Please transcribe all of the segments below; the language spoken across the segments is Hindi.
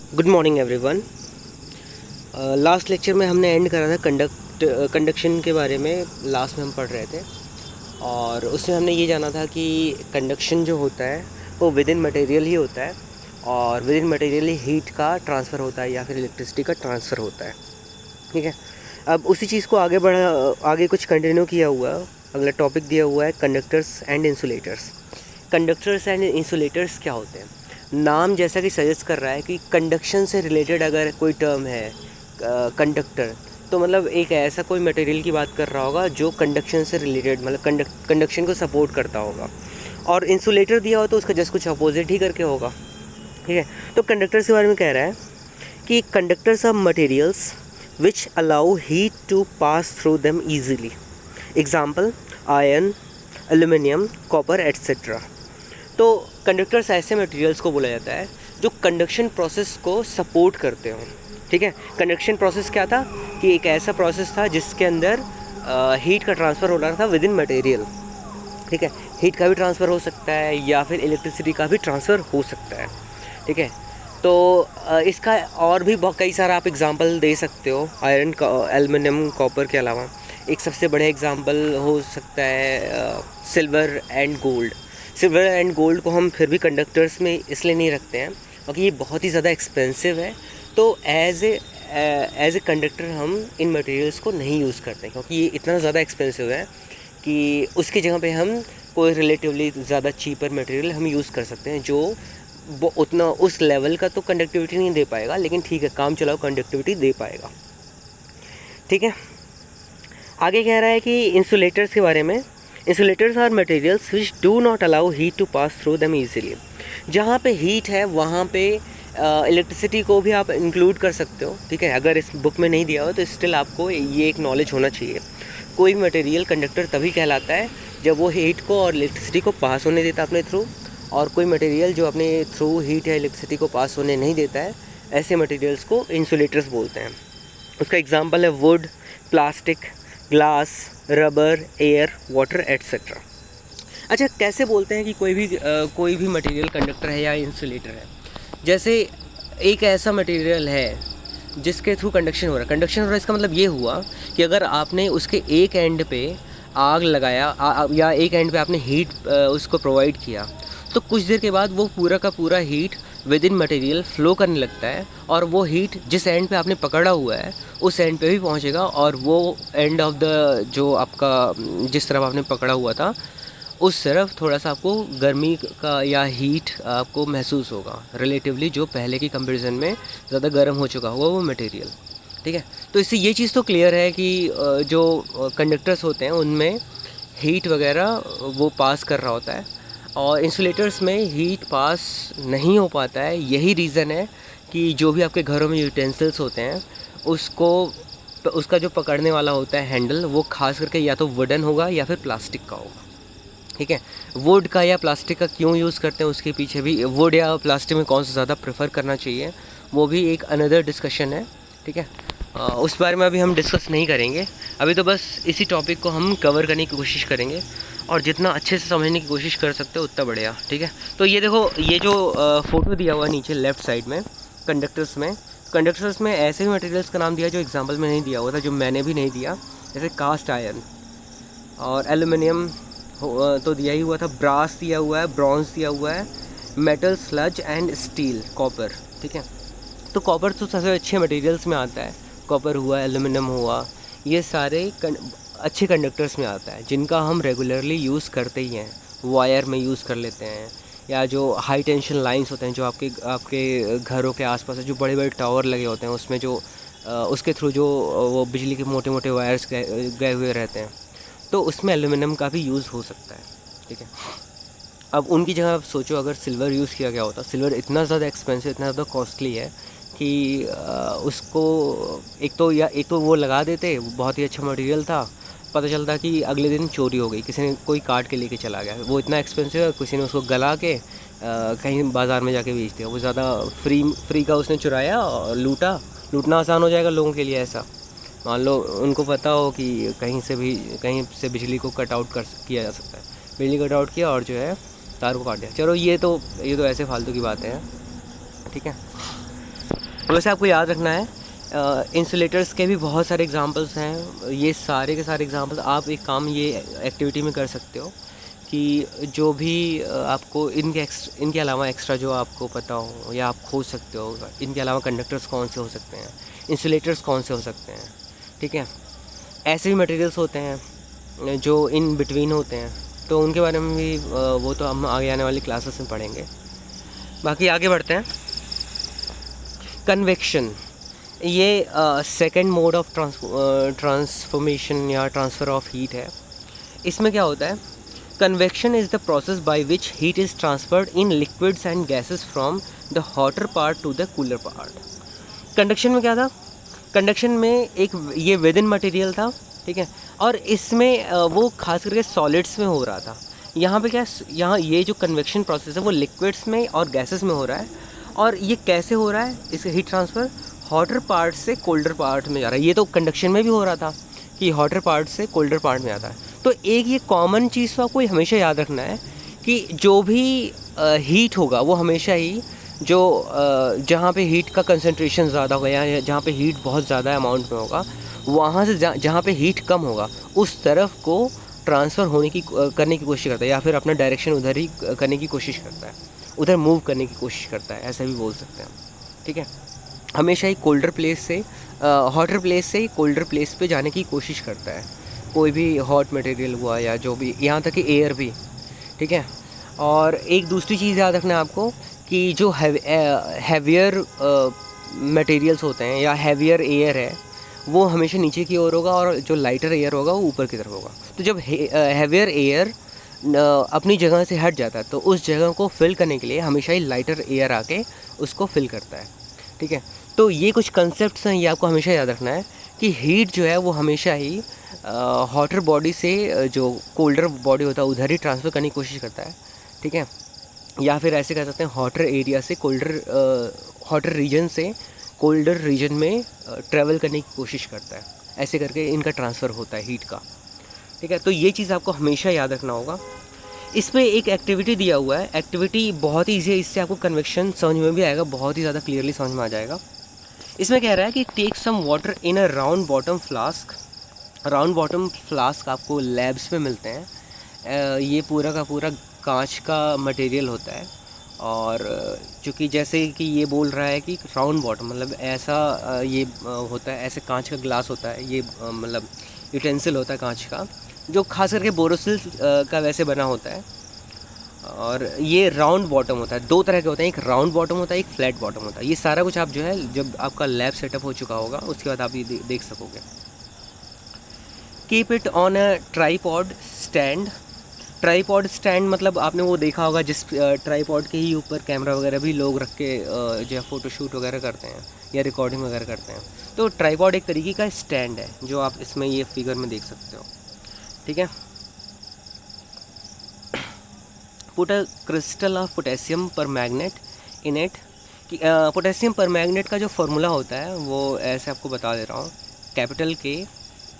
Good morning everyone. Last lecture में हमने एंड करा था कंडक्शन के बारे में। लास्ट में हम पढ़ रहे थे और उसमें हमने ये जाना था कि कंडक्शन जो होता है वो विद इन मटेरियल ही होता है और with in material he heat का ट्रांसफ़र होता है या फिर इलेक्ट्रिसिटी का ट्रांसफ़र होता है। ठीक है, अब उसी चीज़ को आगे कुछ कंटिन्यू किया हुआ है। अगला टॉपिक दिया हुआ है conductors and insulators. Conductors and insulators क्या होते हैं? नाम जैसा कि सजेस्ट कर रहा है कि कंडक्शन से रिलेटेड अगर कोई टर्म है कंडक्टर, तो मतलब एक ऐसा कोई मटेरियल की बात कर रहा होगा जो कंडक्शन से रिलेटेड मतलब कंडक्शन को सपोर्ट करता होगा। और इंसुलेटर दिया हो तो उसका जस्ट कुछ अपोजिट ही करके होगा। ठीक है, तो कंडक्टर्स के बारे में कह रहा है कि conductors are materials which allow heat to pass through them easily. Example iron, aluminium, copper etcetera. तो कंडक्टर्स ऐसे मटेरियल्स को बोला जाता है जो कंडक्शन प्रोसेस को सपोर्ट करते हो। ठीक है, कंडक्शन प्रोसेस क्या था कि एक ऐसा प्रोसेस था जिसके अंदर हीट का ट्रांसफ़र हो रहा था विद इन मटेरियल। ठीक है, हीट का भी ट्रांसफ़र हो सकता है या फिर इलेक्ट्रिसिटी का भी ट्रांसफ़र हो सकता है। ठीक है, तो इसका और भी बहुत कई सारा आप एग्जांपल दे सकते हो आयरन, एल्युमिनियम, कॉपर के अलावा। एक सबसे बड़े एग्जांपल हो सकता है silver and gold. Silver and gold को हम फिर भी कंडक्टर्स में इसलिए नहीं रखते हैं क्योंकि ये बहुत ही ज़्यादा एक्सपेंसिव है, तो एज ए कंडक्टर हम इन मटेरियल्स को नहीं यूज़ करते क्योंकि ये इतना ज़्यादा एक्सपेंसिव है कि उसकी जगह पे हम कोई रिलेटिवली ज़्यादा चीपर मटेरियल हम यूज़ कर सकते हैं जो वो उतना उस लेवल का तो कंडक्टिविटी नहीं दे पाएगा, लेकिन ठीक है काम चलाओ कंडक्टिविटी दे पाएगा। ठीक है, आगे कह रहा है कि इंसुलेटर्स के बारे में। Insulators are materials which do not allow heat to pass through them easily. जहाँ पे हीट है वहाँ पे इलेक्ट्रिसिटी को भी आप इंक्लूड कर सकते हो। ठीक है, अगर इस बुक में नहीं दिया हो तो स्टिल आपको ये एक नॉलेज होना चाहिए। कोई मटेरियल कंडक्टर तभी कहलाता है जब वो हीट को और इलेक्ट्रिसिटी को पास होने देता अपने थ्रू, और कोई मटेरियल जो अपने थ्रू हीट या इलेक्ट्रिसिटी को पास होने नहीं देता है, ऐसे मटेरियल्स को इंसुलेटर्स बोलते हैं। उसका एग्जांपल है would, plastic, glass, rubber, air, water etcetera. अच्छा, कैसे बोलते हैं कि कोई भी मटेरियल कंडक्टर है या इंसुलेटर है? जैसे एक ऐसा मटेरियल है जिसके थ्रू कंडक्शन हो रहा है, इसका मतलब ये हुआ कि अगर आपने उसके एक एंड पे आग लगाया या एक एंड पे आपने हीट उसको प्रोवाइड किया, तो कुछ देर के बाद वो पूरा का पूरा heat with in material flow करने लगता है और वो हीट जिस एंड पे आपने पकड़ा हुआ है उस एंड पे भी पहुंचेगा और वो एंड ऑफ द जो आपका जिस तरफ आपने पकड़ा हुआ था उस तरफ थोड़ा सा आपको गर्मी का या हीट आपको महसूस होगा रिलेटिवली, जो पहले की कंपैरिजन में ज़्यादा गर्म हो चुका होगा वो मटेरियल। ठीक है, तो इससे ये चीज़ तो क्लियर है कि जो कंडक्टर्स होते हैं उनमें हीट वगैरह वो पास कर रहा होता है और इंसुलेटर्स में हीट पास नहीं हो पाता है। यही रीज़न है कि जो भी आपके घरों में यूटेंसिल्स होते हैं उसका जो पकड़ने वाला होता है हैंडल, वो खास करके या तो वुडन होगा या फिर प्लास्टिक का होगा। ठीक है, वुड का या प्लास्टिक का क्यों यूज़ करते हैं उसके पीछे भी, वुड या प्लास्टिक में कौन सा ज़्यादा प्रेफर करना चाहिए वो भी एक अनदर डिस्कशन है। ठीक है, उस बारे में अभी हम डिस्कस नहीं करेंगे। अभी तो बस इसी टॉपिक को हम कवर करने की कोशिश करेंगे और जितना अच्छे से समझने की कोशिश कर सकते हो उतना बढ़िया। ठीक है, तो ये देखो, ये जो फ़ोटो दिया हुआ नीचे लेफ़्ट साइड में कंडक्टर्स में ऐसे ही मटेरियल्स का नाम दिया जो एग्जांपल में नहीं दिया हुआ था, जो मैंने भी नहीं दिया, जैसे कास्ट आयरन और एल्युमिनियम तो दिया ही हुआ था, ब्रास दिया हुआ है, ब्रॉन्ज दिया हुआ है, metal, sludge and steel, copper. ठीक है, तो कॉपर तो सबसे अच्छे मटेरियल्स में आता है, कॉपर हुआ, एल्युमिनियम हुआ, ये सारे अच्छे कंडक्टर्स में आता है जिनका हम रेगुलरली यूज़ करते ही हैं। वायर में यूज़ कर लेते हैं या जो हाई टेंशन लाइंस होते हैं जो आपके घरों के आसपास जो बड़े बड़े टावर लगे होते हैं उसमें जो उसके थ्रू जो वो बिजली के मोटे मोटे वायर्स गए हुए रहते हैं, तो उसमें एल्युमिनियम का भी यूज़ हो सकता है। ठीक है, अब उनकी जगह आप सोचो अगर सिल्वर यूज़ किया गया होता। सिल्वर इतना ज़्यादा एक्सपेंसिव, इतना ज़्यादा कॉस्टली है कि उसको एक तो वो लगा देते, बहुत ही अच्छा मटेरियल था, पता चलता कि अगले दिन चोरी हो गई, किसी ने कोई काट के लेके चला गया, वो इतना एक्सपेंसिव है, किसी ने उसको गला के कहीं बाज़ार में जाके बेच दिया, वो ज़्यादा फ्री का उसने चुराया और लूटना आसान हो जाएगा लोगों के लिए। ऐसा मान लो उनको पता हो कि कहीं से बिजली को कट आउट किया जा सकता है, बिजली कट आउट किया और जो है तार को काट दिया। चलो ये तो ऐसे फालतू की बातें हैं। ठीक है, वैसे आपको याद रखना है इंसुलेटर्स के भी बहुत सारे एग्जांपल्स हैं। ये सारे के सारे एग्जांपल्स आप एक काम ये एक्टिविटी में कर सकते हो कि जो भी आपको इनके अलावा एक्स्ट्रा जो आपको पता हो या आप खोज सकते हो, इनके अलावा कंडक्टर्स कौन से हो सकते हैं, इंसुलेटर्स कौन से हो सकते हैं, ठीक है। ऐसे भी मटेरियल्स होते हैं जो इन बिटवीन होते हैं, तो उनके बारे में भी वो तो हम आगे आने वाली क्लासेस में पढ़ेंगे। बाकी आगे बढ़ते हैं। कन्वेक्शन, ये सेकंड मोड ऑफ ट्रांसफॉर्मेशन या ट्रांसफ़र ऑफ हीट है। इसमें क्या होता है, convection is the process by which heat is transferred in liquids and gases from the hotter part two the cooler part. Conduction में क्या था, कंडक्शन में एक ये विद इन मटेरियल था, ठीक है, और इसमें वो खास करके सॉलिड्स में हो रहा था। यहाँ पे क्या, यहाँ ये जो कन्वेक्शन प्रोसेस है वो लिक्विड्स में और गैसेस में हो रहा है। और ये कैसे हो रहा है, इसका हीट ट्रांसफ़र हॉटर पार्ट से कोल्डर पार्ट में जा रहा है। ये तो कंडक्शन में भी हो रहा था कि हॉटर पार्ट से कोल्डर पार्ट में आता है। तो एक ये कॉमन चीज़ तो आपको हमेशा याद रखना है कि जो भी हीट होगा वो हमेशा ही जो जहाँ पे हीट का कंसंट्रेशन ज़्यादा होगा या जहाँ पे हीट बहुत ज़्यादा अमाउंट में होगा, वहाँ से जहाँ पे हीट कम होगा उस तरफ को ट्रांसफ़र करने की कोशिश करता है, या फिर अपना डायरेक्शन उधर ही करने की कोशिश करता है, उधर मूव करने की कोशिश करता है, ऐसा भी बोल सकते हैं, ठीक है। हमेशा ही कोल्डर प्लेस से हॉटर प्लेस से कोल्डर प्लेस पे जाने की कोशिश करता है, कोई भी हॉट मटेरियल हुआ या जो भी, यहाँ तक कि एयर भी, ठीक है। और एक दूसरी चीज़ याद रखना है आपको कि जो हैवियर मटेरियल्स होते हैं या हैवियर एयर है वो हमेशा नीचे की ओर होगा और जो लाइटर एयर होगा वो ऊपर की तरफ होगा। तो जब हैवियर एयर अपनी जगह से हट जाता है तो उस जगह को फिल करने के लिए हमेशा ही लाइटर एयर आके उसको फिल करता है, ठीक है। तो ये कुछ कंसेप्ट्स हैं, ये आपको हमेशा याद रखना है कि हीट जो है वो हमेशा ही हॉटर बॉडी से जो कोल्डर बॉडी होता है उधर ही ट्रांसफ़र करने की कोशिश करता है, ठीक है। या फिर ऐसे कह सकते हैं हॉटर एरिया से हॉटर रीजन से कोल्डर रीजन में ट्रैवल करने की कोशिश करता है। ऐसे करके इनका ट्रांसफ़र होता है हीट का, ठीक है। तो ये चीज़ आपको हमेशा याद रखना होगा। इस पर एक एक्टिविटी दिया हुआ है, एक्टिविटी बहुत ही ईजी है, इससे आपको कन्वेक्शन समझ में भी आएगा, बहुत ही ज़्यादा क्लियरली समझ में आ जाएगा। इसमें कह रहा है कि take some water in a round bottom flask. Round bottom flask आपको लैब्स में मिलते हैं। ये पूरा का पूरा कांच का मटेरियल होता है, और चूँकि जैसे कि ये बोल रहा है कि राउंड बॉटम मतलब ऐसा ये होता है, ऐसे कांच का ग्लास होता है, ये मतलब यूटेंसिल होता है कांच का, जो खास करके बोरोसिल का वैसे बना होता है। और ये राउंड बॉटम होता है, दो तरह के होते हैं, एक राउंड बॉटम होता है, एक फ्लैट बॉटम होता है। ये सारा कुछ आप जो है जब आपका लैब सेटअप हो चुका होगा उसके बाद आप ये देख सकोगे। Keep it on a tripod stand. Tripod stand मतलब आपने वो देखा होगा जिस ट्राईपॉड के ही ऊपर कैमरा वगैरह भी लोग रख के जो है फ़ोटोशूट वगैरह करते हैं या रिकॉर्डिंग वगैरह करते हैं। तो ट्राईपॉड एक तरीके का स्टैंड है जो आप इसमें ये फिगर में देख सकते हो, ठीक है। Put a crystal of potassium permanganate in it. Potassium permanganate का जो फार्मूला होता है वो ऐसे आपको बता दे रहा हूँ, कैपिटल के,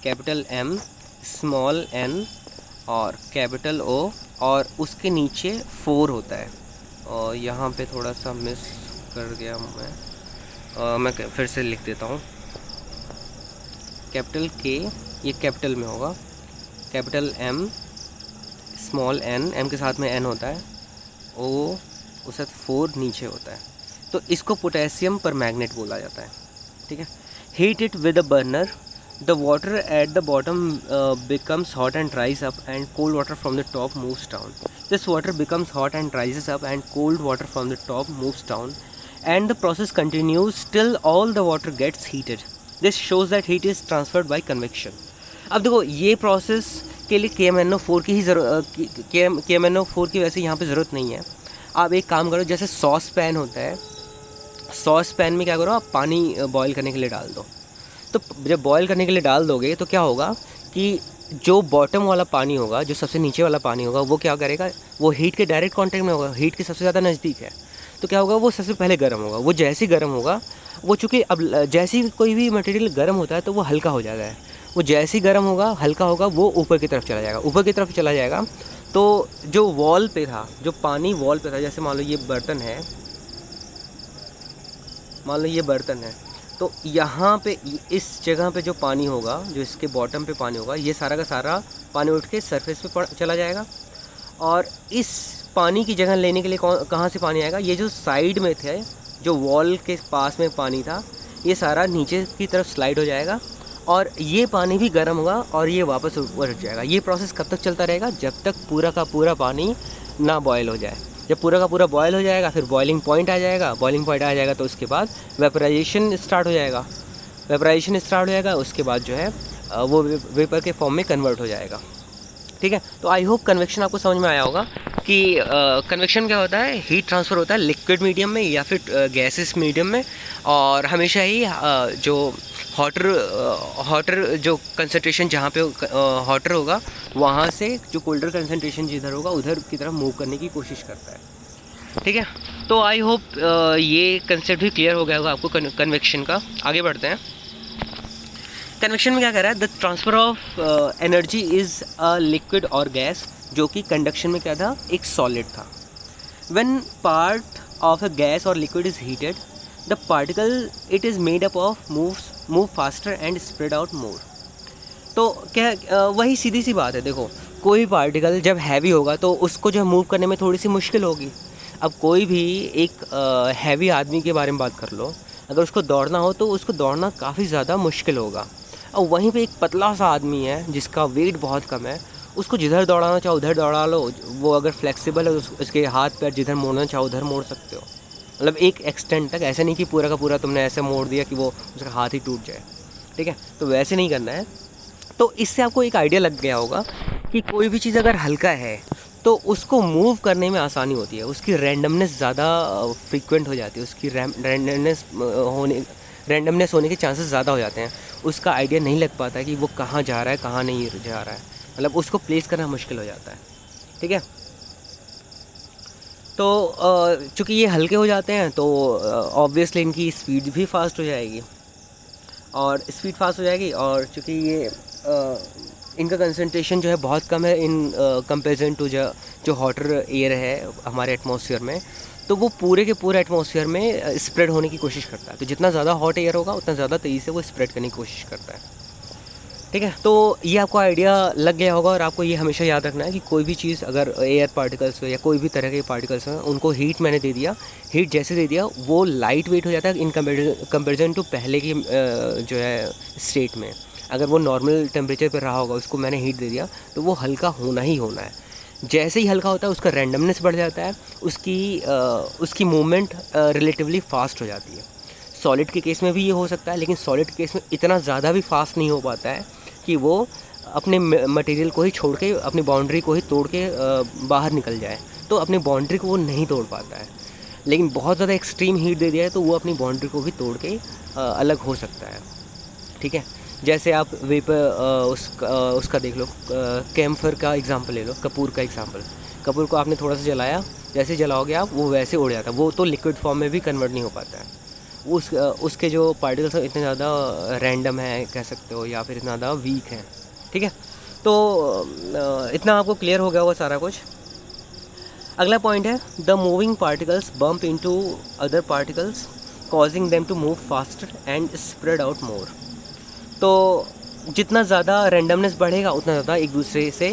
कैपिटल एम, स्मॉल एन और कैपिटल ओ, और उसके नीचे 4 होता है। और यहाँ पे थोड़ा सा मिस कर गया मैं फिर से लिख देता हूँ। कैपिटल के ये कैपिटल में होगा, capital M, small N, M के साथ में एन होता है, ओ उसके साथ 4 नीचे होता है। तो इसको पोटेशियम परमैंगनेट बोला जाता है, ठीक है। Heat it with a burner. The water at the bottom becomes hot and dries up, and cold water from the top moves down. This water becomes hot and rises up, and cold water from the top moves down, and the process continues till all the water gets heated. This shows that heat is transferred by convection. अब देखो ये प्रोसेस के लिए KMnO4 की ही KMnO4 की वैसे यहाँ पे ज़रूरत नहीं है। आप एक काम करो, जैसे सॉस पैन होता है, सॉस पैन में क्या करो, आप पानी बॉईल करने के लिए डाल दो। तो जब बॉईल करने के लिए डाल दोगे तो क्या होगा कि जो बॉटम वाला पानी होगा, जो सबसे नीचे वाला पानी होगा, वो क्या करेगा, वो हीट के डायरेक्ट कांटेक्ट में होगा, हीट के सबसे ज़्यादा नज़दीक है। तो क्या होगा, वो सबसे पहले गर्म होगा। वो जैसे ही गर्म होगा, वो चूँकि अब जैसे ही कोई भी मटेरियल गर्म होता है तो वो हल्का हो जाता है। वो जैसे ही गर्म होगा, हल्का होगा, वो ऊपर की तरफ चला जाएगा। ऊपर की तरफ चला जाएगा तो जो वॉल पे था, जो पानी वॉल पे था, जैसे मान लो ये बर्तन है, मान लो ये बर्तन है, तो यहाँ पे इस जगह पे जो पानी होगा, जो इसके बॉटम पे पानी होगा, ये सारा का सारा पानी उठ के सरफेस पे चला जाएगा। और इस पानी की जगह लेने के लिए कहाँ से पानी आएगा? ये जो साइड में थे, जो वॉल के पास में पानी था, ये सारा नीचे की तरफ स्लाइड हो जाएगा और ये पानी भी गर्म होगा और ये वापस ऊपर उठ जाएगा। ये प्रोसेस कब तक चलता रहेगा? जब तक पूरा का पूरा पानी ना बॉयल हो जाए। जब पूरा का पूरा बॉयल हो जाएगा, फिर बॉइलिंग पॉइंट आ जाएगा। बॉइलिंग पॉइंट आ जाएगा तो उसके बाद वेपराइजेशन स्टार्ट हो जाएगा। वेपराइजेशन स्टार्ट हो जाएगा, उसके बाद जो है वो वेपर के फॉर्म में कन्वर्ट हो जाएगा। ठीक है, तो आई होप कन्वेक्शन आपको समझ में आया होगा कि कन्वेक्शन क्या होता है। हीट ट्रांसफ़र होता है लिक्विड मीडियम में या फिर गैसेस मीडियम में, और हमेशा ही जो हॉटर जो कंसंट्रेशन जहाँ पे हॉटर होगा, वहाँ से जो कोल्डर कंसंट्रेशन जिधर होगा उधर की तरफ मूव करने की कोशिश करता है। ठीक है, तो आई होप ये कंसेप्ट भी क्लियर हो गया होगा आपको कन्वेक्शन का। आगे बढ़ते हैं। कन्वेक्शन में क्या कर रहा है? The transfer of energy is a liquid और गैस, जो कि कंडक्शन में क्या था? एक सॉलिड था। When part of a gas और liquid is heated, the particle it is made up of move faster and spread out more. तो क्या वही सीधी सी बात है। देखो, कोई पार्टिकल जब हैवी होगा तो उसको जो मूव करने में थोड़ी सी मुश्किल होगी। अब कोई भी एक हैवी आदमी के बारे में बात कर लो, अगर उसको दौड़ना हो तो उसको दौड़ना काफ़ी ज़्यादा मुश्किल होगा। और वहीं पे एक पतला सा आदमी है जिसका वेट बहुत कम है, उसको जिधर दौड़ाना चाहो उधर दौड़ा लो। वो अगर फ्लेक्सिबल है, उसके हाथ पैर जिधर मोड़ना चाहो उधर मोड़ सकते हो, मतलब एक एक्सटेंट तक। ऐसे नहीं कि पूरा का पूरा तुमने ऐसे मोड़ दिया कि वो उसका हाथ ही टूट जाए। ठीक है, तो वैसे नहीं करना है। तो इससे आपको एक आइडिया लग गया होगा कि कोई भी चीज़ अगर हल्का है तो उसको मूव करने में आसानी होती है, उसकी रैंडमनेस ज़्यादा फ्रीक्वेंट हो जाती है, उसकी रैंडमनेस होने के चांसेस ज़्यादा हो जाते हैं। उसका आइडिया नहीं लग पाता है कि वो कहाँ जा रहा है, कहाँ नहीं जा रहा है, मतलब उसको प्लेस करना मुश्किल हो जाता है। ठीक है, तो चूँकि ये हल्के हो जाते हैं तो ऑब्वियसली इनकी स्पीड भी फास्ट हो जाएगी, और चूँकि ये इनका कंसंट्रेशन जो है बहुत कम है इन कंपेरिजन टू जो हॉटर एयर है हमारे एटमॉस्फेयर में, तो वो पूरे के पूरे एटमॉस्फेयर में स्प्रेड होने की कोशिश करता है। तो जितना ज़्यादा हॉट एयर होगा उतना ज़्यादा तेज़ी से वो स्प्रेड करने की कोशिश करता है। ठीक है, तो ये आपको आइडिया लग गया होगा, और आपको ये हमेशा याद रखना है कि कोई भी चीज़ अगर एयर पार्टिकल्स हो या कोई भी तरह के पार्टिकल्स हैं, उनको हीट मैंने दे दिया, हीट जैसे दे दिया वो लाइट वेट हो जाता है इन कंपेरिजन टू पहले की जो है स्टेट में। अगर वो नॉर्मल टेम्परेचर पर रहा होगा, उसको मैंने हीट दे दिया, तो वो हल्का होना ही होना है। जैसे ही हल्का होता है उसका रैंडमनेस बढ़ जाता है, उसकी मूवमेंट रिलेटिवली फ़ास्ट हो जाती है। सॉलिड के केस में भी ये हो सकता है, लेकिन सॉलिड के केस में इतना ज़्यादा भी फास्ट नहीं हो पाता है कि वो अपने मटेरियल को ही छोड़ के, अपनी बाउंड्री को ही तोड़ के बाहर निकल जाए। तो अपनी बाउंड्री को वो नहीं तोड़ पाता है। लेकिन बहुत ज़्यादा एक्सट्रीम हीट दे दिया है तो वो अपनी बाउंड्री को भी तोड़ के अलग हो सकता है। ठीक है, जैसे आप वेपर उसका देख लो, कैम्फर का एग्जांपल ले लो, कपूर का एग्जांपल। कपूर को आपने थोड़ा सा जलाया, जैसे जलाओगे आप वो वैसे उड़ जाता है, वो तो लिक्विड फॉर्म में भी कन्वर्ट नहीं हो पाता है। उसके जो पार्टिकल्स इतने ज़्यादा रैंडम है कह सकते हो, या फिर इतना ज़्यादा वीक है। ठीक है, तो इतना आपको क्लियर हो गया होगा सारा कुछ। अगला पॉइंट है, the moving particles bump into other particles causing them to move faster and spread out more. तो जितना ज़्यादा रैंडमनेस बढ़ेगा उतना ज़्यादा एक दूसरे से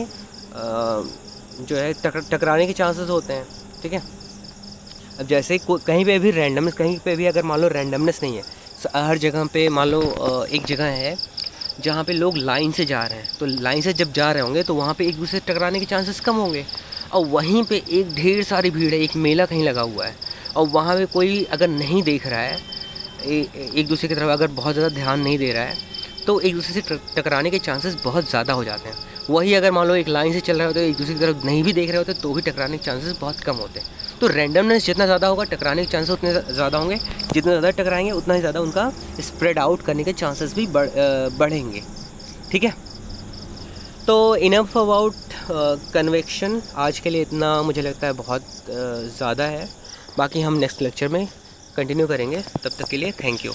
जो है टकराने के चांसेस होते हैं। ठीक है, अब जैसे कहीं पे भी रैंडमनेस, कहीं पे भी अगर मान लो रैंडमनेस नहीं है, हर जगह पे मान लो एक जगह है जहाँ पे लोग लाइन से जा रहे हैं, तो लाइन से जब जा रहे होंगे तो वहाँ पे एक दूसरे से टकराने के चांसेस कम होंगे। और वहीं पे एक ढेर सारी भीड़ है, एक मेला कहीं लगा हुआ है, और वहाँ पे कोई अगर नहीं देख रहा है एक दूसरे की तरफ, अगर बहुत ज़्यादा ध्यान नहीं दे रहा है, तो एक दूसरे से टकराने के चांसेस बहुत ज़्यादा हो जाते हैं। वही अगर मान लो एक लाइन से चल रहे होते हैं, एक दूसरे की तरफ नहीं भी देख रहे होते, तो भी टकराने के चांसेस बहुत कम होते हैं। तो रैंडमनेस जितना ज़्यादा होगा, टकराने के चांसेस उतने ज़्यादा होंगे। जितना ज़्यादा टकराएंगे उतना ही ज़्यादा उनका स्प्रेड आउट करने के चांसेस भी बढ़ेंगे। ठीक है, तो इनफ अबाउट कन्वेक्शन। आज के लिए इतना मुझे लगता है बहुत ज़्यादा है। बाकी हम नेक्स्ट लेक्चर में कंटिन्यू करेंगे। तब तक के लिए थैंक यू।